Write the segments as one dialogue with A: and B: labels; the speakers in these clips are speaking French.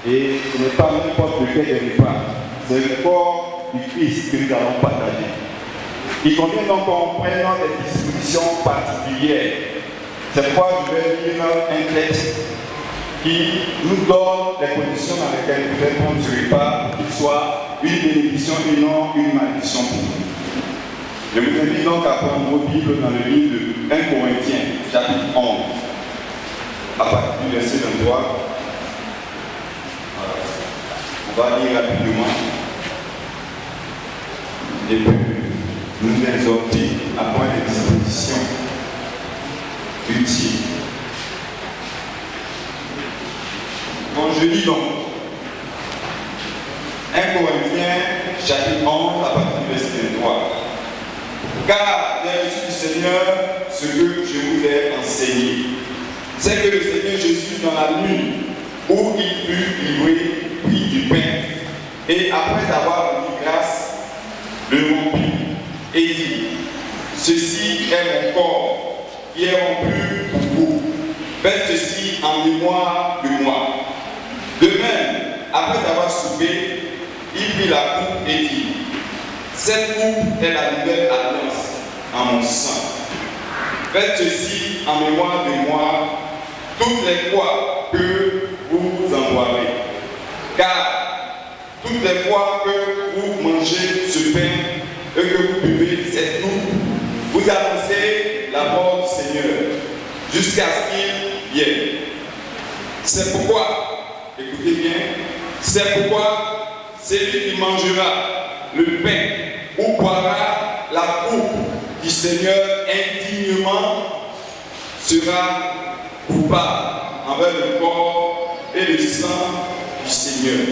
A: Et ce n'est pas n'importe lequel des repas. C'est le corps du Christ que nous allons partager. Il convient donc qu'on prenne des dispositions particulières. C'est pourquoi je vais lire un texte qui nous donne les conditions dans lesquelles nous devons prendre ce repas pour qu'il soit une bénédiction et non une malédiction pour nous. Je vous invite donc à prendre vos Bibles dans le livre de 1 Corinthiens, chapitre 11, à partir du verset 23. On va lire rapidement et puis nous exhorter à prendre des dispositions utiles. Bon, je lis donc 1 Corinthiens, chapitre 11, à partir du verset 23. Car j'ai reçu du Seigneur ce que je vous ai enseigné. C'est que le Seigneur Jésus, dans la nuit où il fut livré, prit du pain, et après avoir rendu grâce, le rompit, et dit, ceci est mon corps, qui est rompu pour vous. Faites ceci en mémoire de moi. De même, après avoir soupé, il prit la coupe et dit, cette coupe est la nouvelle alliance en mon sang. Faites ceci en mémoire de moi toutes les fois que vous en boirez. Car toutes les fois que vous mangez ce pain et que vous buvez cette coupe, vous annoncez la mort du Seigneur jusqu'à ce qu'il vienne. C'est pourquoi, écoutez bien, c'est pourquoi celui qui mangera le pain ou boira la coupe du Seigneur indignement sera coupable envers le corps et le sang du Seigneur.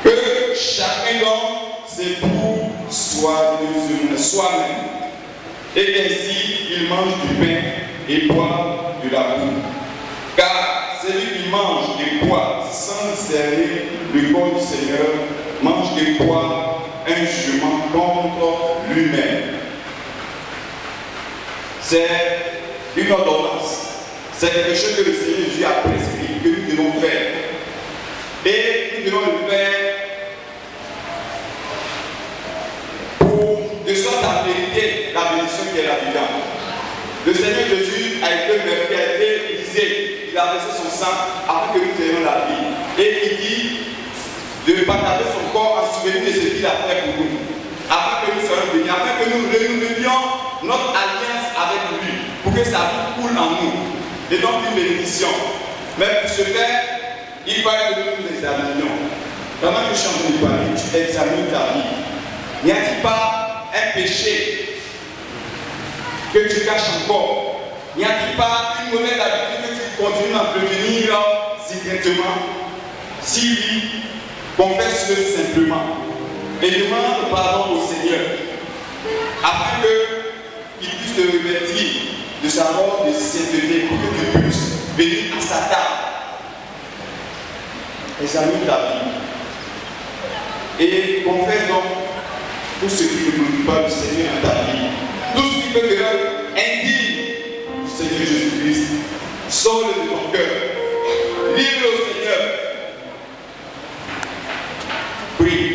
A: Que chacun donc s'éprouve soi-même, et ainsi il mange du pain et boit de la coupe. Car celui qui mange et boit sans discerner le corps du Seigneur mange et boit un jugement contre lui-même. C'est une ordonnance. C'est quelque chose que le Seigneur Jésus a prescrit, que nous devons faire. Et nous devons le faire de sorte à mériter la bénédiction qui est là-dedans. Le Seigneur Jésus a été brisé, il a versé son sang afin que nous ayons la vie. Et il dit de partager son corps en souvenir de ce qu'il a fait pour nous, afin que nous soyons bénis, afin que nous renouvellions notre alliance avec lui, pour que sa vie coule en nous, et donc une bénédiction. Mais pour ce faire, il fallait que nous nous examinions. Pendant que je suis en train de parler, tu examines ta vie. N'y a-t-il pas un péché que tu caches encore? N'y a-t-il pas une mauvaise habitude que tu continues à entretenir secrètement? Si oui, confesse-le simplement et demande pardon au Seigneur afin qu'il puisse te revêtir de sa robe de sainteté pour que tu puisses venir à sa table. Examine ta vie et confesse donc tout ce qui ne glorifie pas le Seigneur dans ta vie, tout ce qui peut te rendre indigne du Seigneur Jésus-Christ. Sors-le de ton cœur, livre au Seigneur. Prie.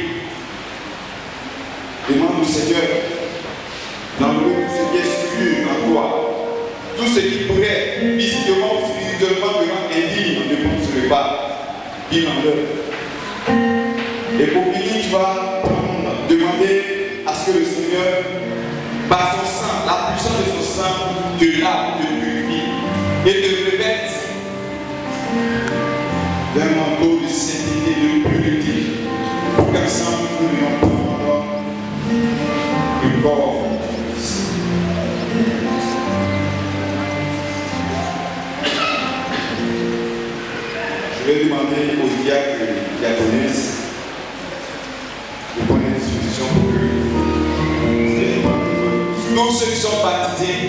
A: Demande au Seigneur d'enlever tout ce qui est sûr en toi, tout ce qui pourrait visiblement ou spirituellement te rendre indigne de prendre ce repas. Dis en et pour finir, tu vas demander à ce que le Seigneur, par son sang, la puissance de son sang, te lave, te purifie et te revête d'un manteau de sainteté, de pureté, pour qu'ensemble nous ayons prendre le corps. Je vais demander aux diacres et diaconesses de prendre des dispositions pour que tous ceux qui sont baptisés